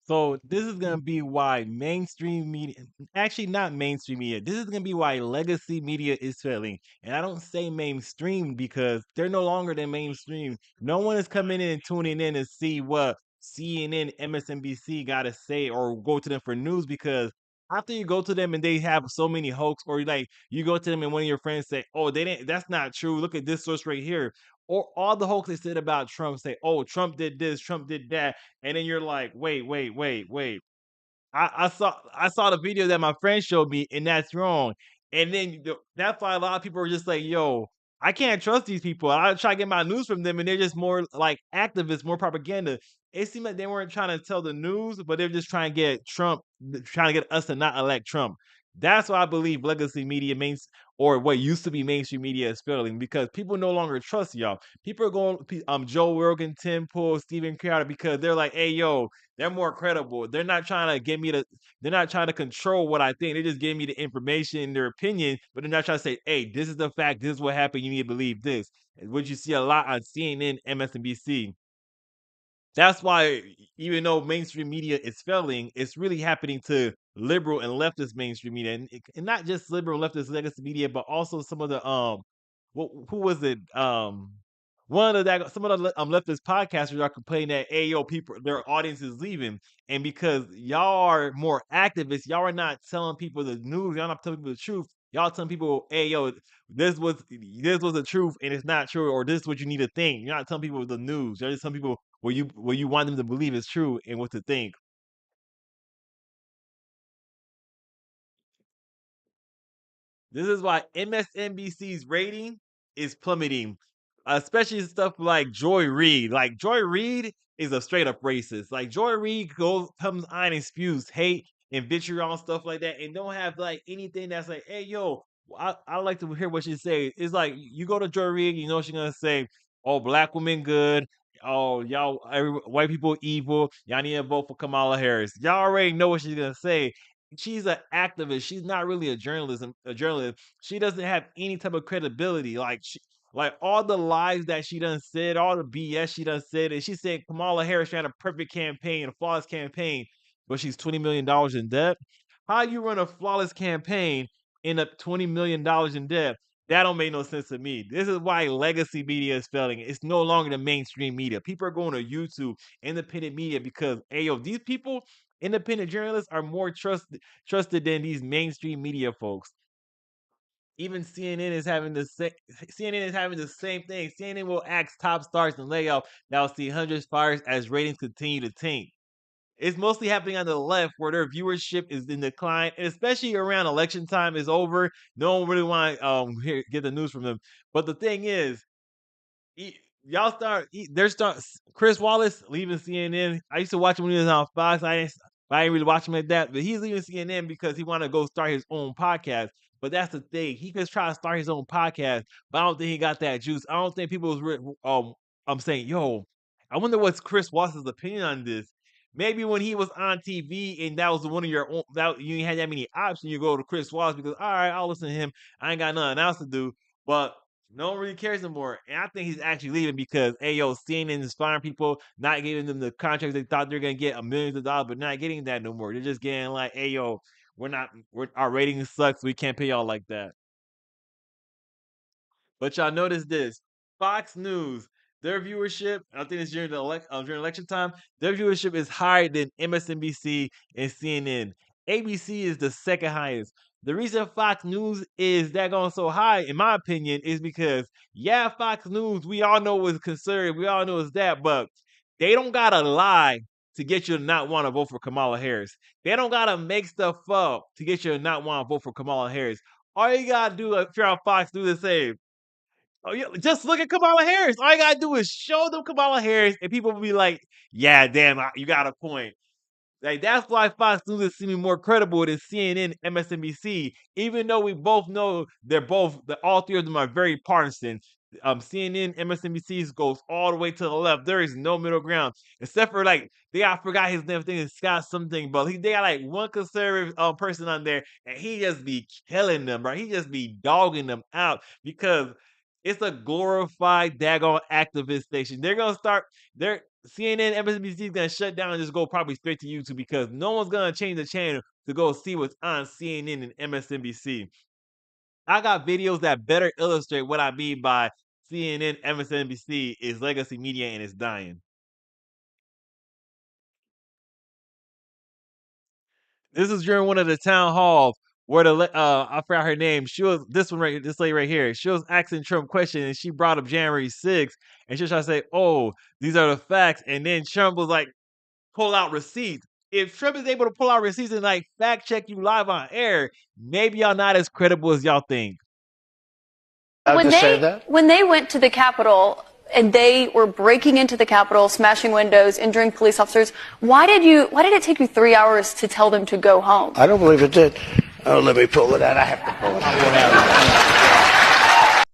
So this is gonna be why mainstream media, actually not mainstream media, this is gonna be why legacy media is failing. And I don't say mainstream because they're no longer the mainstream. No one is coming in and tuning in to see what CNN, MSNBC got to say or go to them for news because after you go to them and they have so many hoax, or like you go to them and one of your friends say, "Oh, they didn't. That's not true. Look at this source right here." Or all the hoax they said about Trump say, "Oh, Trump did this, Trump did that," and then you're like, wait. I saw the video that my friend showed me, and that's wrong. And then that's why a lot of people are just like, yo, I can't trust these people. I try to get my news from them, and they're just more like activists, more propaganda. It seemed like they weren't trying to tell the news, but they're just trying to get Trump, trying to get us to not elect Trump. That's why I believe legacy media mains or what used to be mainstream media is failing because people no longer trust y'all. People are going, Joe Rogan, Tim Pool, Steven Crowder because they're like, hey, yo, they're more credible. They're not trying to get me to. They're not trying to control what I think. They just give me the information, their opinion, but they're not trying to say, "Hey, this is the fact. This is what happened. You need to believe this." Which you see a lot on CNN, MSNBC. That's why, even though mainstream media is failing, it's really happening to liberal and leftist mainstream media, and not just liberal and leftist legacy media, but also some of the who was it? One of that some of the leftist podcasters are complaining that hey yo people their audience is leaving, and because y'all are more activists, y'all are not telling people the news, y'all not telling people the truth. Y'all telling people, hey yo, this was the truth and it's not true, or this is what you need to think. You're not telling people the news. You're just telling people what you want them to believe is true and what to think. This is why MSNBC's rating is plummeting, especially stuff like Joy Reid. Like Joy Reid is a straight up racist. Like Joy Reid comes on and spews hate and vitriol and stuff like that, and don't have like anything that's like, hey yo, I like to hear what she say. It's like you go to Joy Reid, you know she's gonna say, oh black women good. Oh y'all, white people evil. Y'all need to vote for Kamala Harris. Y'all already know what she's gonna say, she's an activist. She's not really a journalist. She doesn't have any type of credibility. Like all the lies that she done said, all the BS she done said, and she said Kamala Harris ran a perfect campaign, a flawless campaign, but she's $20 million in debt. How you run a flawless campaign, end up $20 million in debt? That don't make no sense to me. This is why legacy media is failing. It's no longer the mainstream media. People are going to YouTube, independent media, because hey yo, these people, independent journalists, are more trusted than these mainstream media folks. Even CNN is having the same thing. CNN will ask top stars and layoff that will see hundreds fires as ratings continue to tank. It's mostly happening on the left where their viewership is in decline, and especially around election time is over. No one really want to get the news from them. But the thing is, y'all there's Chris Wallace leaving CNN. I used to watch him when he was on Fox. I didn't really watch him like that, but he's leaving CNN because he want to go start his own podcast. But that's the thing. He just try to start his own podcast, but I don't think he got that juice. I don't think people was I'm saying, yo, I wonder what's Chris Wallace's opinion on this. Maybe when he was on TV and that was one of your own, that you ain't had that many options, you go to Chris Wallace because all right, I'll listen to him. I ain't got nothing else to do. But no one really cares anymore. And I think he's actually leaving because hey yo, CNN is firing people, not giving them the contracts they thought they're gonna get a millions of dollars, but not getting that no more. They're just getting like, hey yo, our ratings sucks, we can't pay y'all like that. But y'all notice this. Fox News, their viewership, I think it's during election time, their viewership is higher than MSNBC and CNN. ABC is the second highest. The reason Fox News is that going so high, in my opinion, is because yeah, Fox News, we all know it's conservative, we all know it's that, but they don't gotta lie to get you to not want to vote for Kamala Harris. They don't gotta make stuff up to get you to not want to vote for Kamala Harris. All you gotta do if you're on Fox, do the same. Oh yeah, just look at Kamala Harris. All you gotta do is show them Kamala Harris, and people will be like, "Yeah, damn, you got a point." Like that's why Fox News is seeming more credible than CNN, MSNBC. Even though we both know all three of them are very partisan. CNN, MSNBC goes all the way to the left. There is no middle ground, except for like I forgot his name. I think it's Scott something, but they got like one conservative person on there, and he just be killing them, right? He just be dogging them out because it's a glorified daggone activist station. They're gonna start. CNN, MSNBC is gonna shut down and just go probably straight to YouTube because no one's gonna change the channel to go see what's on CNN and MSNBC. I got videos that better illustrate what I mean by CNN, MSNBC is legacy media and it's dying. This is during one of the town halls where I forgot her name. She was this lady right here. She was asking Trump questions and she brought up January 6th and she was trying to say, "Oh, these are the facts." And then Trump was like, "Pull out receipts." If Trump is able to pull out receipts and like fact check you live on air, maybe y'all not as credible as y'all think. When they went to the Capitol and they were breaking into the Capitol, smashing windows, injuring police officers, why did it take you 3 hours to tell them to go home? I don't believe it did. Oh, let me pull it out. I have to pull it out.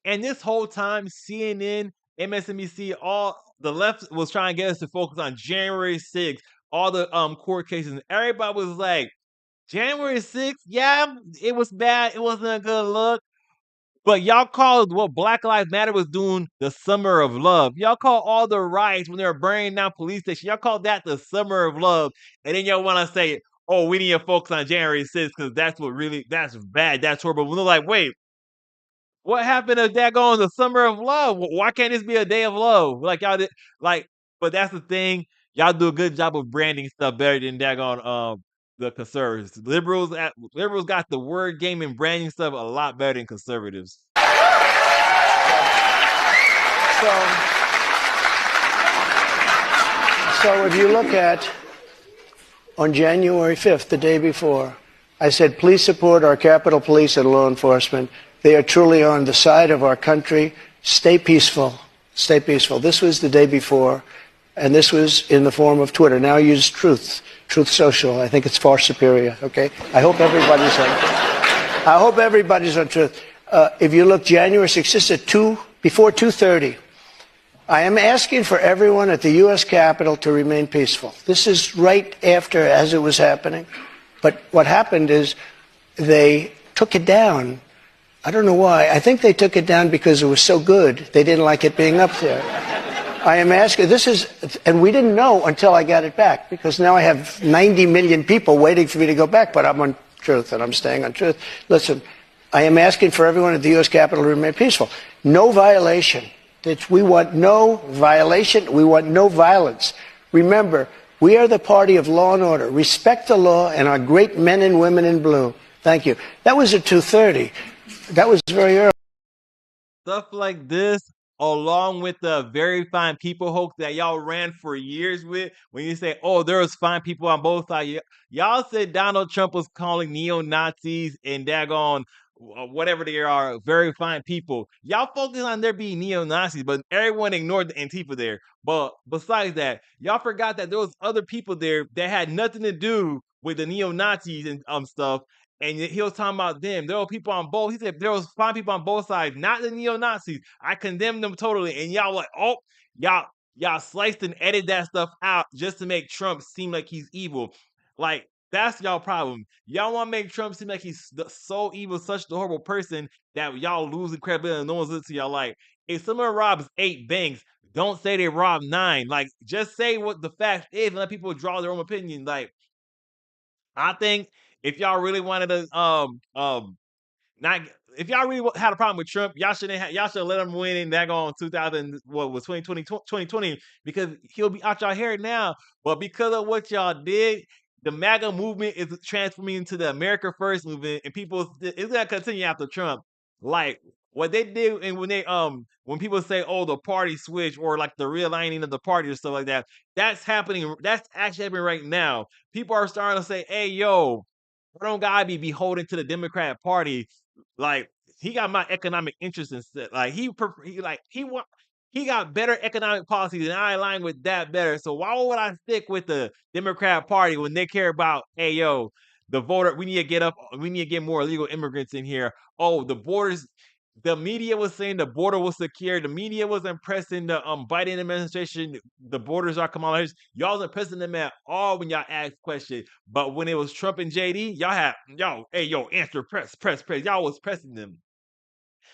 And this whole time, CNN, MSNBC, all the left was trying to get us to focus on January 6th, all the court cases. And everybody was like, January 6th, yeah, it was bad. It wasn't a good look. But y'all called what Black Lives Matter was doing the summer of love. Y'all call all the riots when they were burning down police stations. Y'all call that the summer of love. And then y'all want to say, oh, we need to focus on January 6th because that's bad. That's horrible. We're like, wait, what happened to daggone the summer of love? Why can't this be a day of love? Like y'all did, like, but that's the thing. Y'all do a good job of branding stuff better than daggone the conservatives. Liberals got the word game and branding stuff a lot better than conservatives. So if you look at on January 5th, the day before, I said, please support our Capitol Police and law enforcement. They are truly on the side of our country. Stay peaceful. Stay peaceful. This was the day before, and this was in the form of Twitter. Now I use Truth Social. I think it's far superior, okay? I hope everybody's on Truth. If you look January 6th, this is before 2:30. I am asking for everyone at the U.S. Capitol to remain peaceful. This is right after, as it was happening. But what happened is they took it down. I don't know why. I think they took it down because it was so good. They didn't like it being up there. I am asking, and we didn't know until I got it back, because now I have 90 million people waiting for me to go back, but I'm on Truth, and I'm staying on Truth. Listen, I am asking for everyone at the U.S. Capitol to remain peaceful. No violation. We want no violation. We want no violence. Remember, we are the party of law and order. Respect the law and our great men and women in blue. Thank you. That was at 2:30. That was very early. Stuff like this, along with the very fine people hoax that y'all ran for years with, when you say, oh, there was fine people on both sides. Y'all said Donald Trump was calling neo-Nazis and daggone whatever they are, very fine people. Y'all focus on there being neo-Nazis, but everyone ignored the Antifa there. But besides that, y'all forgot that there was other people there that had nothing to do with the neo-Nazis and stuff. And he was talking about them. There were people on both. He said there was fine people on both sides, not the neo-Nazis. I condemn them totally. And y'all like, oh, y'all sliced and edited that stuff out just to make Trump seem like he's evil. Like, that's y'all problem. Y'all want to make Trump seem like he's so evil, such a horrible person that y'all losing credibility and no one's listening to y'all. Like, if someone robs 8 banks, don't say they robbed 9. Like, just say what the fact is and let people draw their own opinion. Like, I think if y'all really wanted to not if y'all really had a problem with Trump, y'all should let him win in that on 2020 because he'll be out y'all hair now. But because of what y'all did, the MAGA movement is transforming into the America First movement, and it's gonna continue after Trump. Like what they did, and when people say, "Oh, the party switch" or like the realigning of the party or stuff like that, that's happening. That's actually happening right now. People are starting to say, "Hey, yo, I don't gotta be beholden to the Democrat Party. Like he got my economic interests instead. Like he got better economic policies, and I align with that better. So why would I stick with the Democrat Party when they care about, hey yo, the voter? We need to get more illegal immigrants in here. Oh, the borders. The media was saying the border was secure. The media was impressing the Biden administration. The borders are Kamala Harris. Y'all wasn't pressing them at all when y'all asked questions. But when it was Trump and JD, answer, press. Y'all was pressing them.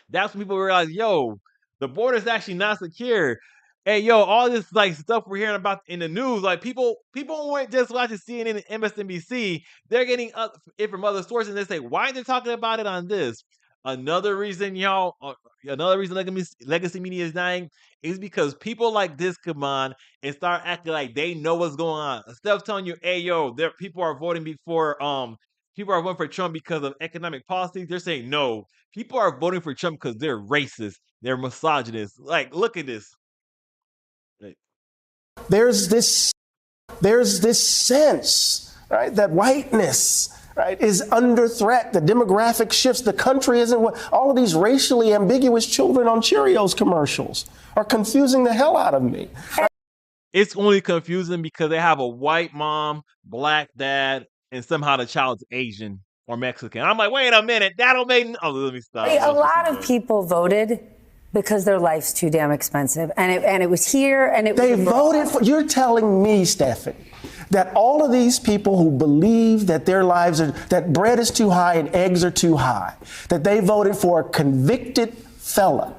That's when people realized, yo, the border's actually not secure. Hey, yo, all this like stuff we're hearing about in the news, like people weren't just watching CNN and MSNBC. They're getting it from other sources. And they say, why are they talking about it on this? Another reason, y'all, another reason legacy media is dying is because people like this come on and start acting like they know what's going on. Instead of telling you, hey, yo, there people are voting people are voting for Trump because of economic policies. They're saying no, people are voting for Trump because they're racist, they're misogynist. Like, look at this. There's this sense, right, that whiteness, right, is under threat. The demographic shifts. The country isn't what all of these racially ambiguous children on Cheerios commercials are confusing the hell out of me. It's only confusing because they have a white mom, black dad, and somehow the child's Asian or Mexican. I'm like, wait a minute, that don't make. Oh, let me stop. A lot of people voted because their life's too damn expensive, and it was here, and it. They voted for. You're telling me, Stephanie, that all of these people who believe that their lives are that bread is too high and eggs are too high, that they voted for a convicted felon,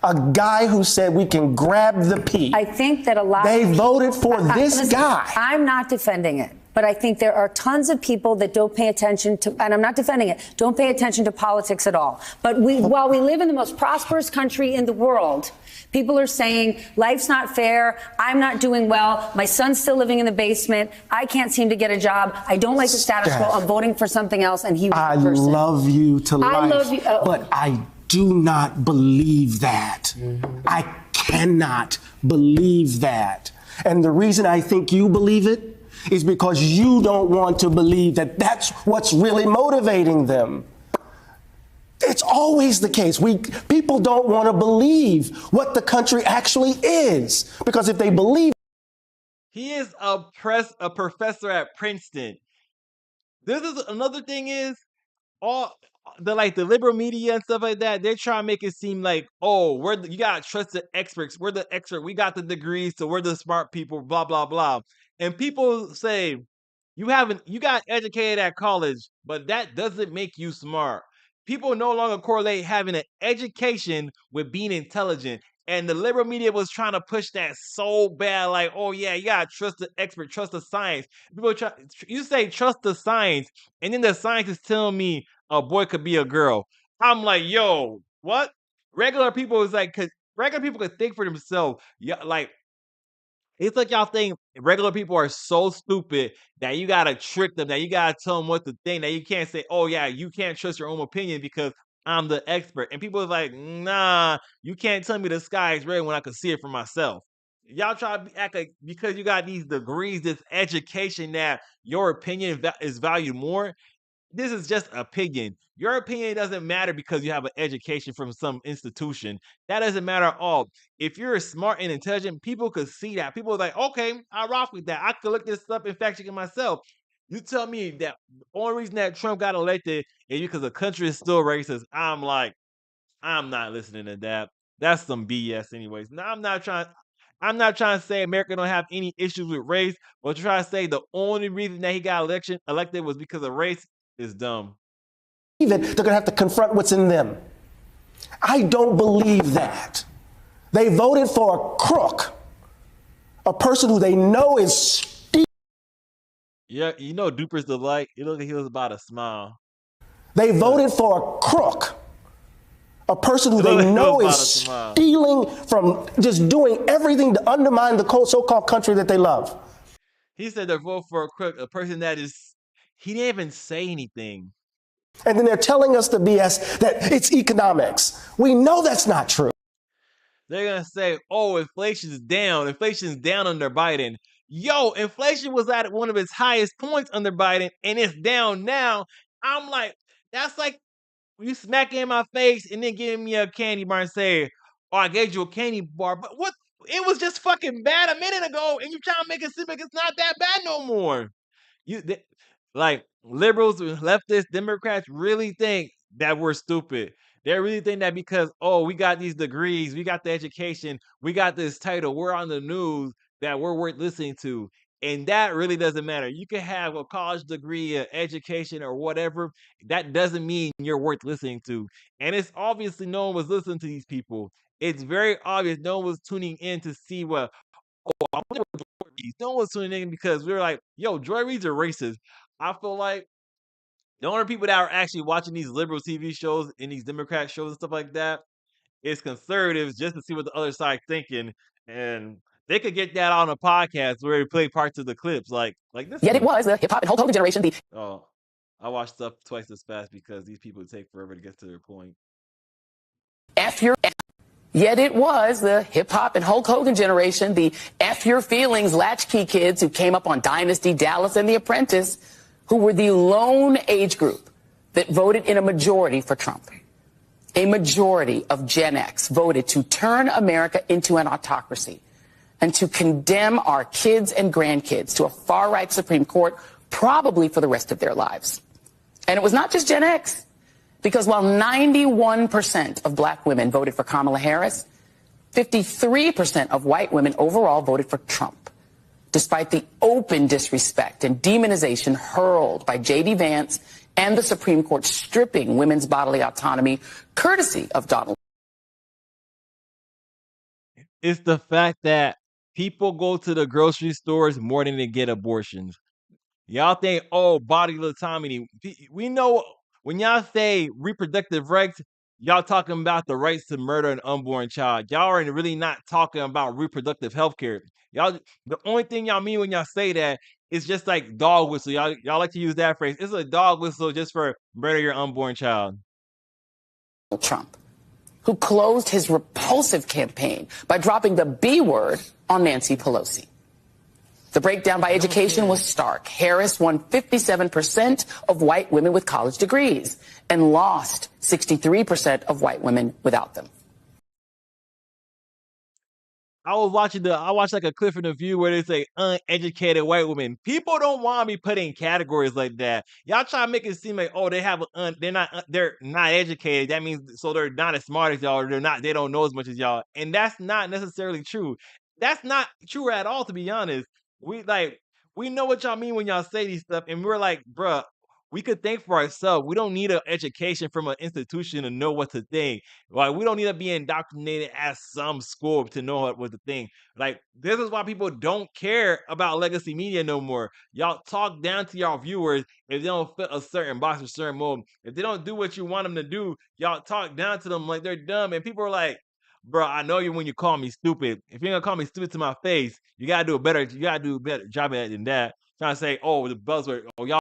a guy who said we can grab the pea. I think that a lot. They voted for this guy. I'm not defending it. But I think there are tons of people that don't pay attention to, and I'm not defending it, don't pay attention to politics at all. But while we live in the most prosperous country in the world, people are saying life's not fair. I'm not doing well. My son's still living in the basement. I can't seem to get a job. I don't like the status quo. I'm voting for something else. And he was the person. I love you to life. I love you. But I do not believe that. I cannot believe that. And the reason I think you believe it is because you don't want to believe that that's what's really motivating them. It's always the case. People don't want to believe what the country actually is, because if they believe. He is a professor at Princeton. This is another thing is all the liberal media and stuff like that. They're trying to make it seem like, oh, you gotta trust the experts. We're the expert. We got the degrees, so we're the smart people. Blah blah blah. And people say you got educated at college, but that doesn't make you smart. People no longer correlate having an education with being intelligent. And the liberal media was trying to push that so bad, like, oh yeah, you gotta trust the expert, trust the science. You say trust the science, and then the science is telling me a boy could be a girl. I'm like, yo, what? Regular people is like, cause regular people could think for themselves. Yeah, like it's like y'all think regular people are so stupid that you gotta trick them, that you gotta tell them what to think, that you can't say, oh yeah, you can't trust your own opinion because I'm the expert. And people are like, nah, you can't tell me the sky is red when I can see it for myself. Y'all try to act like because you got these degrees, this education, that your opinion is valued more. This is just opinion. Your opinion doesn't matter because you have an education from some institution. That doesn't matter at all. If you're smart and intelligent, people could see that. People are like, okay, I rock with that. I could look this up and fact check it myself. You tell me that the only reason that Trump got elected is because the country is still racist. I'm like, I'm not listening to that. That's some BS anyways. Now I'm not trying to say America don't have any issues with race, but try to say the only reason that he got elected was because of race is dumb. They're going to have to confront what's in them. I don't believe that. They voted for a crook, a person who they know is stealing. Yeah, you know Duper's Delight. It looked like he was about to smile. They voted for a crook, a person who they know is stealing from, just doing everything to undermine the so-called country that they love. He said they vote for a crook, a person that is. He didn't even say anything. And then they're telling us the BS that it's economics. We know that's not true. They're going to say, oh, inflation's down. Inflation's down under Biden. Yo, inflation was at one of its highest points under Biden, and it's down now. I'm like, that's like you smacking in my face and then giving me a candy bar and say, oh, I gave you a candy bar. But what? It was just fucking bad a minute ago, and you're trying to make it seem like it's not that bad no more. Like liberals, leftists, Democrats really think that we're stupid. They really think that because, oh, we got these degrees, we got the education, we got this title, we're on the news, that we're worth listening to. And that really doesn't matter. You can have a college degree, an education, or whatever. That doesn't mean you're worth listening to. And it's obviously no one was listening to these people. it's very obvious no one was tuning in to see what. Oh, I wonder what Joy Reid. No one was tuning in because we were like, "Yo, Joy Reid's a racist." I feel like the only people that are actually watching these liberal TV shows and these Democrat shows and stuff like that is conservatives just to see what the other side's thinking, and they could get that on a podcast where they play parts of the clips, like this. Yet it one. was the hip hop and Hulk Hogan generation, the Oh, I watch stuff twice as fast because these people take forever to get to their point. F your. Yet it was the hip hop and Hulk Hogan generation, the F your feelings latchkey kids who came up on Dynasty, Dallas, and The Apprentice, who were the lone age group that voted in a majority for Trump. A majority of Gen X voted to turn America into an autocracy and to condemn our kids and grandkids to a far-right Supreme Court, probably for the rest of their lives. And it was not just Gen X, because while 91% of black women voted for Kamala Harris, 53% of white women overall voted for Trump, despite the open disrespect and demonization hurled by J.D. Vance and the Supreme Court stripping women's bodily autonomy, courtesy of Donald. It's the fact that people go to the grocery stores more than they get abortions. Y'all think, oh, bodily autonomy. We know when y'all say reproductive rights, y'all talking about the rights to murder an unborn child. Y'all are really not talking about reproductive health care. Y'all, the only thing y'all mean when y'all say that is just like dog whistle. Y'all like to use that phrase. It's a dog whistle just for murder your unborn child. Trump, who closed his repulsive campaign by dropping the B word on Nancy Pelosi. The breakdown by education was stark. Harris won 57% of white women with college degrees and lost 63% of white women without them. I watched like a clip from The View where they say uneducated white women. People don't want to be put in categories like that. Y'all try to make it seem like, oh, they're not educated. That means so they're not as smart as y'all, or they don't know as much as y'all. And that's not necessarily true. That's not true at all, to be honest. We know what y'all mean when y'all say these stuff, and we're like, bruh, we could think for ourselves. We don't need an education from an institution to know what to think. Like, we don't need to be indoctrinated at some school to know what to think. Like, this is why people don't care about legacy media no more. Y'all talk down to y'all viewers if they don't fit a certain box or certain mold. If they don't do what you want them to do, y'all talk down to them like they're dumb. And people are like, bro, I know you when you call me stupid. If you're gonna call me stupid to my face, you gotta do a better job at it than that. Trying to say, oh, the buzzword, oh, y'all.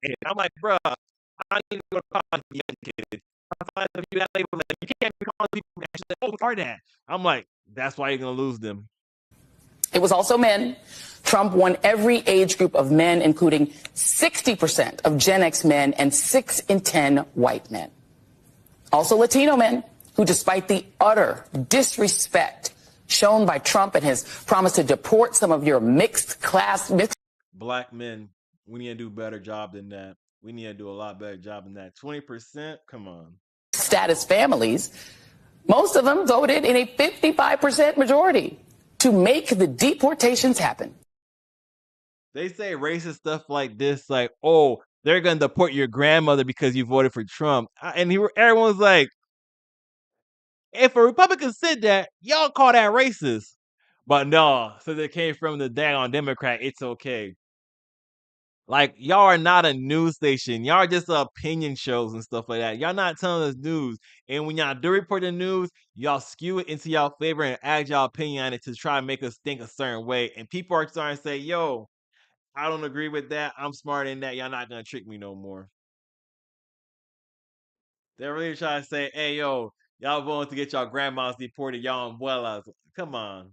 And I'm like, bro, I need to go to college to be educated. You can't be calling people actually, oh, hard that. I'm like, that's why you're gonna lose them. It was also men. Trump won every age group of men, including 60% of Gen X men and 6 in 10 white men. Also Latino men, who, despite the utter disrespect shown by Trump and his promise to deport some of your mixed black men, we need to do a better job than that. We need to do a lot better job than that. 20%? Come on. Status families, most of them voted in a 55% majority to make the deportations happen. They say racist stuff like this, like, oh, they're going to deport your grandmother because you voted for Trump. And everyone's like, if a Republican said that, y'all call that racist. But no, since it came from the daggone Democrat, it's okay. Like, y'all are not a news station. Y'all are just opinion shows and stuff like that. Y'all not telling us news. And when y'all do report the news, y'all skew it into y'all favor and add y'all opinion on it to try and make us think a certain way. And people are starting to say, yo, I don't agree with that. I'm smarter than that. Y'all not going to trick me no more. They're really trying to say, hey, yo, y'all voting to get y'all grandmas deported, y'all abuelas. Come on.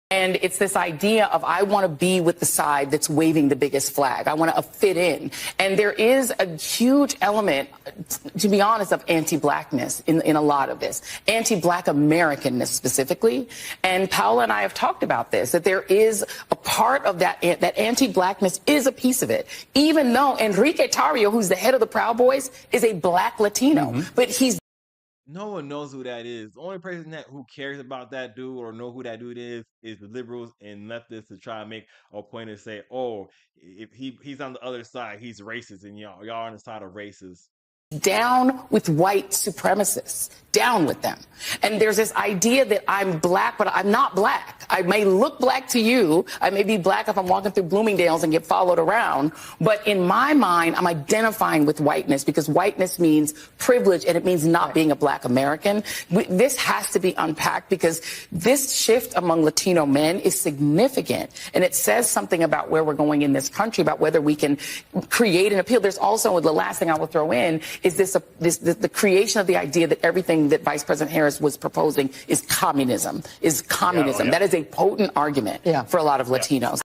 And it's this idea of, I want to be with the side that's waving the biggest flag. I want to fit in. And there is a huge element, to be honest, of anti-blackness in a lot of this. Anti-black Americanness specifically. And Paola and I have talked about this, that there is a part of that anti-blackness is a piece of it. Even though Enrique Tarrio, who's the head of the Proud Boys, is a black Latino. But he's... No one knows who that is. The only person who cares about that dude or know who that dude is the liberals and leftists to try to make a point and say, oh, if he's on the other side, he's racist, and y'all on the side of racists. down with white supremacists, down with them. And there's this idea that I'm black, but I'm not black. I may look black to you. I may be black if I'm walking through Bloomingdale's and get followed around. But in my mind, I'm identifying with whiteness because whiteness means privilege and it means not being a black American. This has to be unpacked because this shift among Latino men is significant. And it says something about where we're going in this country, about whether we can create an appeal. There's also, the last thing I will throw in is the creation of the idea that everything that Vice President Harris was proposing is communism. That is a potent argument for a lot of Latinos.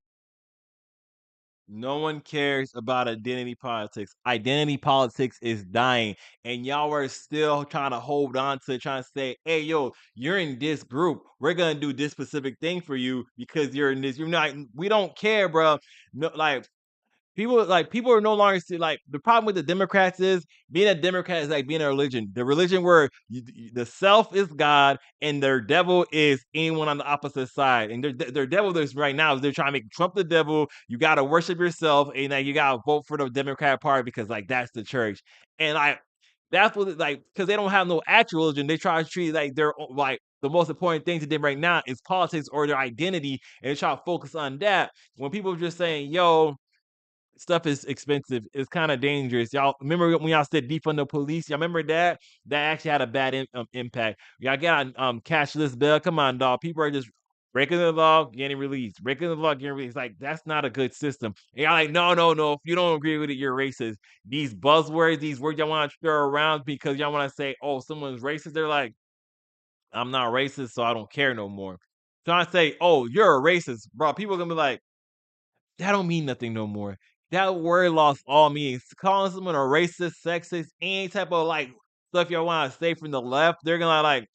No one cares about identity politics. Identity politics is dying, and y'all are still trying to hold on to trying to say, "Hey, yo, you're in this group. We're gonna do this specific thing for you because you're in this." You're not. We don't care, bro. No, people are no longer like the problem with the Democrats is being a Democrat is like being a religion. The religion where the self is God and their devil is anyone on the opposite side. And their devil is right now is they're trying to make Trump the devil. You got to worship yourself and like you got to vote for the Democrat Party because like that's the church. And that's what like because they don't have no actual religion. They try to treat it like they're like the most important thing to them right now is politics or their identity, and they try to focus on that. When people are just saying, "Yo, stuff is expensive. It's kind of dangerous." Y'all remember when y'all said defund the police? Y'all remember that? That actually had a bad impact. Y'all get on cashless bill. Come on, dog. People are just breaking the law, getting released. Breaking the law, getting released. Like that's not a good system. And y'all like, no, no, no. If you don't agree with it, you're racist. These buzzwords, these words y'all want to throw around because y'all want to say, "Oh, someone's racist." They're like, "I'm not racist, so I don't care no more." Trying to say, "Oh, you're a racist, bro." People are gonna be like, that don't mean nothing no more. That word lost all meaning. Calling someone a racist, sexist, any type of like stuff y'all want to say from the left, they're gonna like,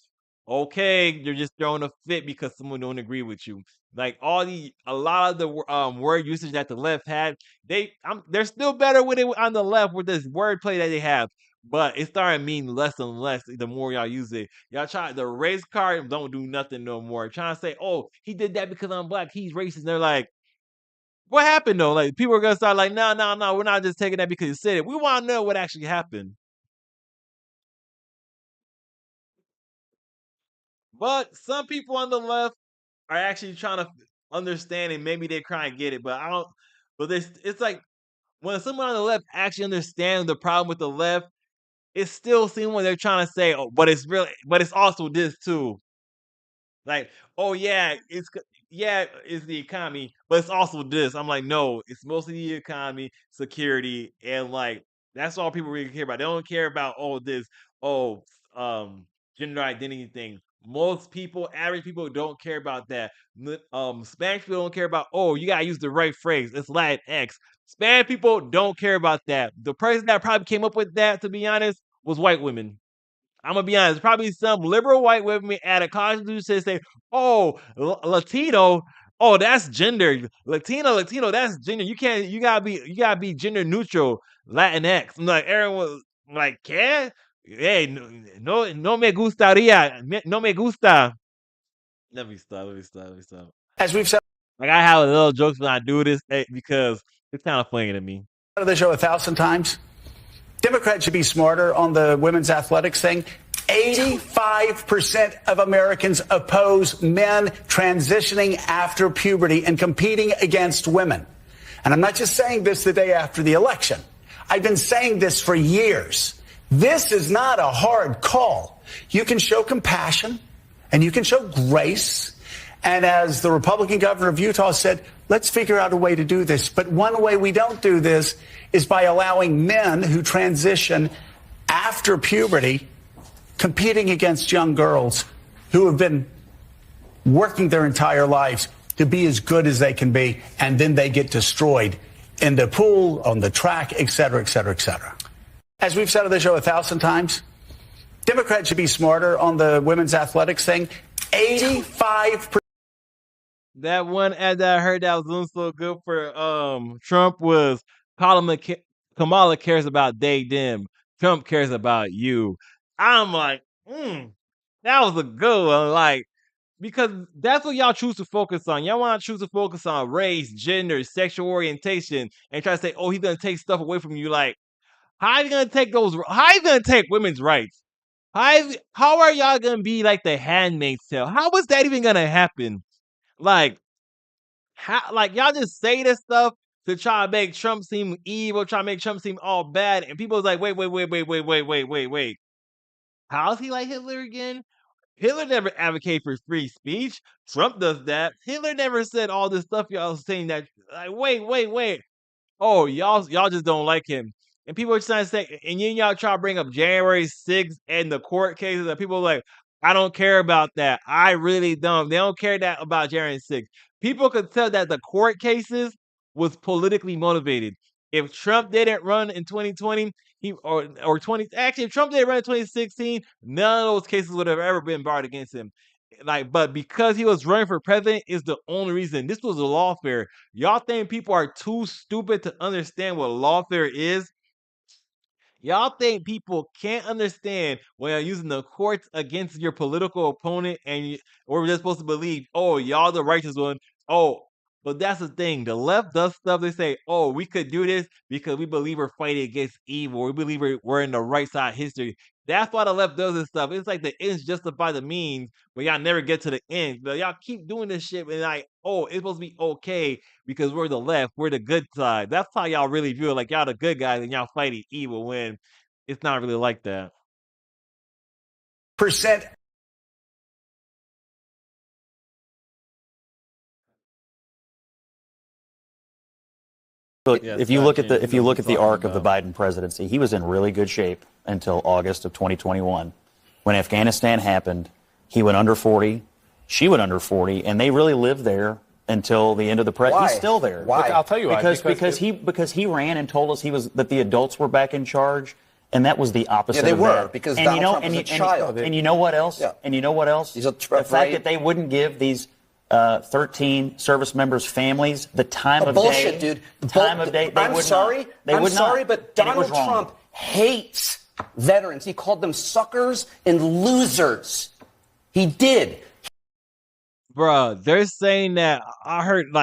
okay, you're just throwing a fit because someone don't agree with you. Like a lot of the word usage that the left had, they're still better with it on the left with this wordplay that they have. But it started meaning less and less the more y'all use it. Y'all try the race card don't do nothing no more. Trying to say, oh, he did that because I'm black, he's racist. They're like, what happened though? Like people are gonna start like, no, no, no, we're not just taking that because you said it. We want to know what actually happened. But some people on the left are actually trying to understand and maybe they're trying to get it. But I don't. But it's like when someone on the left actually understands the problem with the left, it still seems when they're trying to say, oh, but it's also this too. Like, oh yeah, it's the economy, but it's also this. I'm like, no, it's mostly the economy, security, and like that's all people really care about. They don't care about oh, gender identity thing. Most people, average people, don't care about that. Spanish people don't care about. Oh, you gotta use the right phrase. It's Latinx. Spanish people don't care about that. The person that probably came up with that, to be honest, was white women. I'm gonna be honest. Probably some liberal white women at a college to say, "Oh, Latino, oh that's gender. Latino, that's gender. You gotta be gender neutral. Latinx." I'm like everyone, like, "Qué? Hey, no me gustaría, no me gusta." Let me stop. As we've said Like I have a little jokes when I do this because it's kind of funny to me. on the show 1,000 times, Democrats should be smarter on the women's athletics thing. 85% of Americans oppose men transitioning after puberty and competing against women. And I'm not just saying this the day after the election. I've been saying this for years. This is not a hard call. You can show compassion and you can show grace. And as the Republican governor of Utah said, let's figure out a way to do this. But one way we don't do this is by allowing men who transition after puberty competing against young girls who have been working their entire lives to be as good as they can be, and then they get destroyed in the pool, on the track, et cetera, et cetera, et cetera. As we've said on the show 1,000 times, Democrats should be smarter on the women's athletics thing. 85%. That one ad that I heard that was doing so good for Trump was Kamala cares about they them. Trump cares about you. I'm like, that was a good one. Like, because that's what y'all choose to focus on. Y'all want to choose to focus on race, gender, sexual orientation, and try to say, oh, he's gonna take stuff away from you. Like, How are you gonna take those? How are you gonna take women's rights? How are y'all gonna be like the Handmaid's Tale? How is that even gonna happen? Like, how? Like y'all just say this stuff to try to make Trump seem evil, try to make Trump seem all bad, and people's like, wait. How's he like Hitler again? Hitler never advocated for free speech. Trump does that. Hitler never said all this stuff y'all saying that. Like, wait. Oh, y'all just don't like him. And people are trying to say, and then y'all try to bring up January 6th and the court cases. And people are like, I don't care about that. I really don't. They don't care that about January 6th. People could tell that the court cases was politically motivated. If Trump didn't run in 2020, if Trump didn't run in 2016, none of those cases would have ever been brought against him. Like, but because he was running for president is the only reason. This was a lawfare. Y'all think people are too stupid to understand what lawfare is? Y'all think people can't understand when you're using the courts against your political opponent, and we're just supposed to believe, oh, y'all the righteous one. Oh, but that's the thing. The left does stuff. They say, oh, we could do this because we believe we're fighting against evil. We believe we're in the right side of history. That's why the left does this stuff. It's like the ends justify the means, but y'all never get to the end. But y'all keep doing this shit and like, oh, it's supposed to be okay because we're the left, we're the good side. That's how y'all really view it. Like y'all the good guys and y'all fighting evil when it's not really like that. Percent. Look, if you look at the arc of the Biden presidency, he was in really good shape until August of 2021. When Afghanistan happened, he went under 40, she went under 40, and they really lived there until the end of the presidency. He's still there. Why? I'll tell you why. Because he ran and told us that the adults were back in charge, and that was the opposite. Yeah, they of were that. because Donald Trump was a child. And you know what else? Yeah. And you know what else? The fact that they wouldn't give these 13 service members' families the time of bullshit, day. Dude. The time of day. I'm sorry, but Donald Trump hates veterans. He called them suckers and losers. He did. Bruh, they're saying that I heard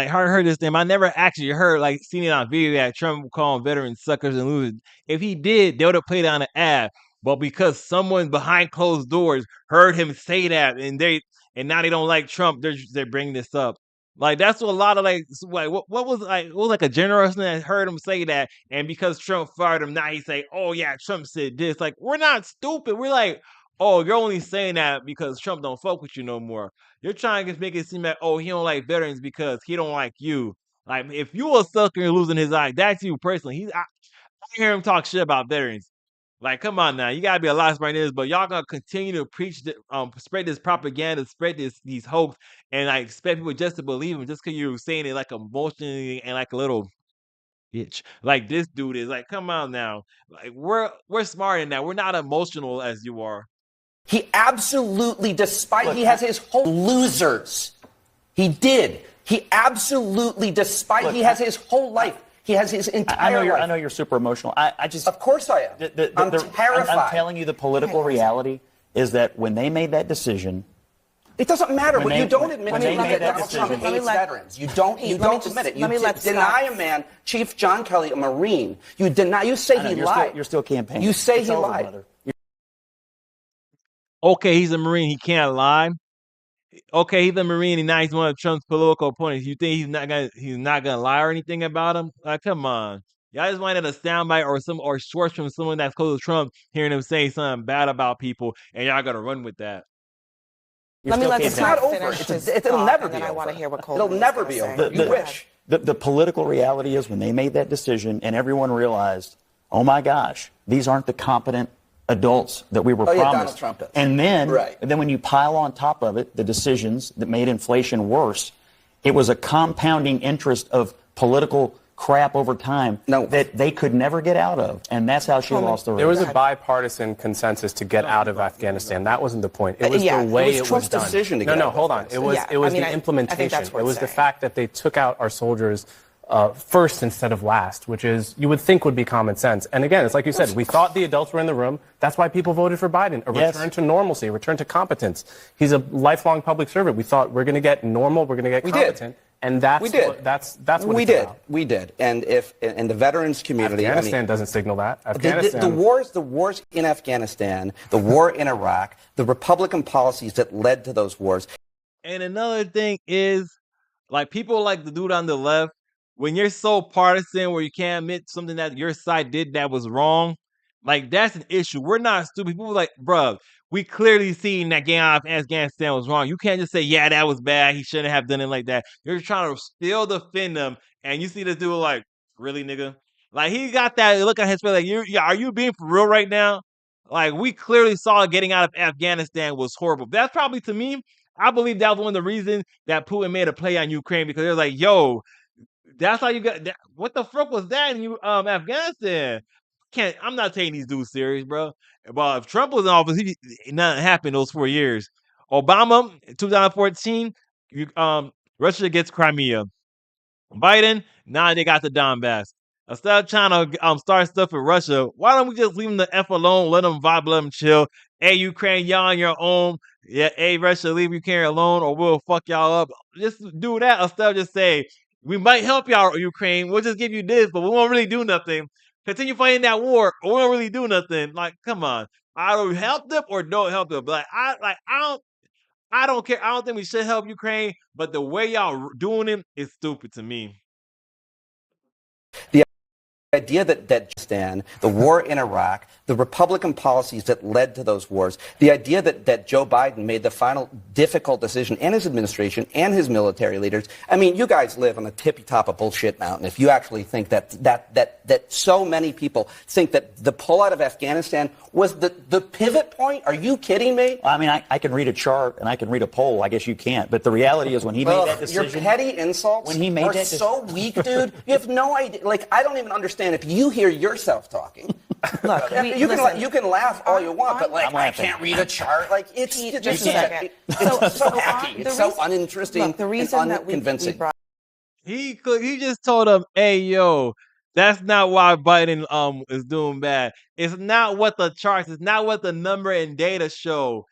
this name. I never actually heard seen it on video that Trump calling veterans suckers and losers. If he did, they would have played on an ad. But because someone behind closed doors heard him say that, and now they don't like Trump, they're bringing this up. Like that's what a lot of what was it was like a generous that heard him say that, and because Trump fired him, now he say, oh yeah, Trump said this. Like we're not stupid. We're like, oh, you're only saying that because Trump don't fuck with you no more. You're trying to make it seem like, oh, he don't like veterans because he don't like you. Like if you a sucker and losing his eye, that's you personally. I hear him talk shit about veterans. Like, come on now, you gotta be a lot smarter than this, but y'all gonna continue to preach, spread this propaganda, spread these hoax, and I expect people just to believe them just because you're saying it like emotionally and like a little bitch. Like this dude is like, come on now, like we're smarter than that. We're not emotional as you are. He absolutely, he has his whole losers. He did. He absolutely, he has his whole life. He has his entire life. I know you're super emotional. I just. Of course I am. I'm terrified. I'm telling you, the political reality is that when they made that decision. It doesn't matter. You don't admit that Donald Trump hates veterans. You don't admit it. You deny a man, Chief John Kelly, a Marine. You say he lied. You're still campaigning. You say he lied. Okay, he's a Marine. He can't lie. Okay, he's a Marine, and now he's one of Trump's political opponents. You think he's not gonna lie or anything about him? Like, come on. Y'all just wanted a soundbite or shorts from someone that's close to Trump, hearing him say something bad about people, and y'all gonna run with that. It's not over. It'll never be over. I want to hear what Colby It'll never be over. You wish. The political reality is when they made that decision, and everyone realized, oh my gosh, these aren't the competent adults that we were promised. Donald Trump does. And then when you pile on top of it the decisions that made inflation worse, it was a compounding interest of political crap over time that they could never get out of. And that's how she lost the race. There was a bipartisan consensus to get out of Afghanistan. That wasn't the point. It was the way it was Trump's done. decision to get out. Hold on. It was the implementation. It was the fact that they took out our soldiers first instead of last, which is you would think would be common sense. And again, it's like you said, we thought the adults were in the room. That's why people voted for Biden. A return to normalcy, a return to competence. He's a lifelong public servant. We thought we're going to get normal, we're going to get competent. And that's what we it's did. about. We did. And if in the veterans community, Afghanistan doesn't signal that. The wars in Afghanistan, the war in Iraq, the Republican policies that led to those wars. And another thing is, like, people like the dude on the left, when you're so partisan where you can't admit something that your side did that was wrong, like, that's an issue. We're not stupid. People are like, bruh, we clearly seen that getting out of Afghanistan was wrong. You can't just say, yeah, that was bad. He shouldn't have done it like that. You're trying to still defend them, and you see this dude like, really, nigga? Like, he got that look on his face like, are you being for real right now? Like, we clearly saw getting out of Afghanistan was horrible. That's probably, to me, I believe that was one of the reasons that Putin made a play on Ukraine, because they're like, yo, that's how you got that. What the fuck was that in Afghanistan? I'm not taking these dudes serious, bro. But if Trump was in office, nothing happened those 4 years. Obama, 2014, Russia gets Crimea. Biden, now they got the Donbass. Instead of trying to start stuff with Russia, why don't we just leave them the F alone, let them vibe, let them chill? Hey, Ukraine, y'all on your own. Yeah, hey, Russia, leave Ukraine alone or we'll fuck y'all up. Just do that instead of just say, we might help y'all, Ukraine. We'll just give you this, but we won't really do nothing. Continue fighting that war, or we won't really do nothing. Like, come on. Either help them or don't help them. But I don't care. I don't think we should help Ukraine, but the way y'all doing it is stupid to me. The idea that the war in Iraq, the Republican policies that led to those wars, the idea that Joe Biden made the final difficult decision, and his administration and his military leaders. I mean, you guys live on the tippy top of bullshit mountain. If you actually think that so many people think that the pullout of Afghanistan was the pivot point, are you kidding me? Well, I mean, I can read a chart and I can read a poll. I guess you can't. But the reality is, when he made that decision, your petty insults when he made that so weak, dude. You have no idea. Like, I don't even understand if you hear yourself talking. Look, you can laugh all you want, but like, I can't read a chart. Like, it's just so hacky. It's so uninteresting. Look, the reason and unconvincing. He just told him, hey, yo, that's not why Biden is doing bad. It's not what the charts, it's not what the number and data show.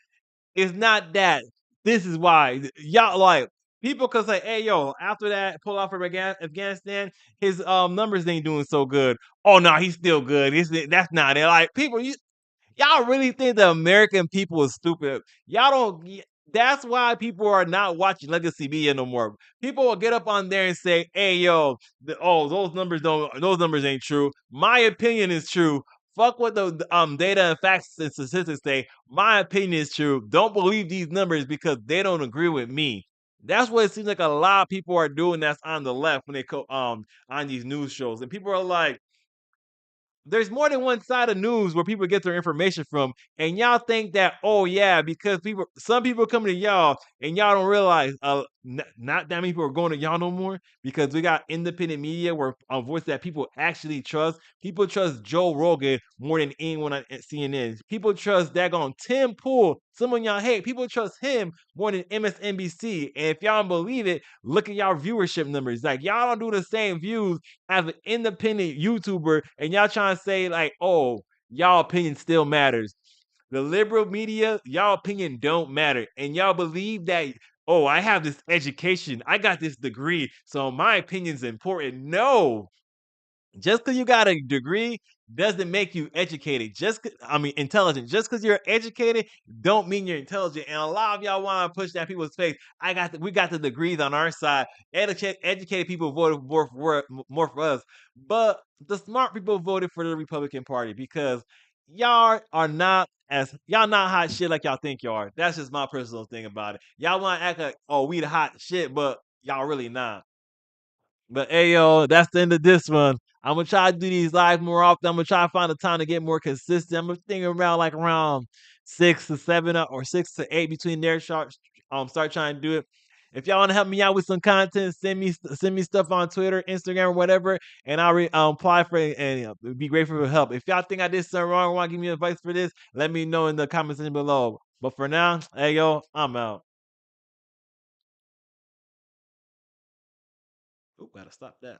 It's not that. This is why. Y'all, like, people could say, hey, yo, after that pull off from Afghanistan, his numbers ain't doing so good. Oh, no, he's still good. That's not it. Like, people, y'all really think the American people is stupid. Y'all don't. That's why people are not watching legacy media no more. People will get up on there and say, hey, yo, those numbers ain't true. My opinion is true. Fuck what the data and facts and statistics say. My opinion is true. Don't believe these numbers because they don't agree with me. That's what it seems like a lot of people are doing that's on the left when they go on these news shows. And people are like, there's more than one side of news where people get their information from, and y'all think that, oh yeah, because some people come to y'all and y'all don't realize not that many people are going to y'all no more, because we got independent media where voice that people actually trust. People trust Joe Rogan more than anyone on CNN. People trust daggone Tim Pool. Someone y'all hate. People trust him more than MSNBC. And if y'all don't believe it, look at y'all viewership numbers. Like, y'all don't do the same views as an independent YouTuber, and y'all trying to say like, oh, y'all opinion still matters. The liberal media, y'all opinion don't matter. And y'all believe that, oh, I have this education, I got this degree, so my opinion's important. No. Just because you got a degree doesn't make you educated. Intelligent. Just because you're educated don't mean you're intelligent. And a lot of y'all want to push that people's face. We got the degrees on our side. Educated people voted more for us. But the smart people voted for the Republican Party because y'all not hot shit like y'all think y'all are. That's just my personal thing about it. Y'all want to act like, oh, we the hot shit, but y'all really not. But hey, yo, that's the end of this one. I'm going to try to do these live more often. I'm going to try to find a time to get more consistent. I'm going to think around 6 to 7 or 6 to 8 between there. Start trying to do it. If y'all want to help me out with some content, send me stuff on Twitter, Instagram, or whatever, and I'll apply for it and be grateful for help. If y'all think I did something wrong or want to give me advice for this, let me know in the comment section below. But for now, hey, yo, I'm out. Gotta stop that.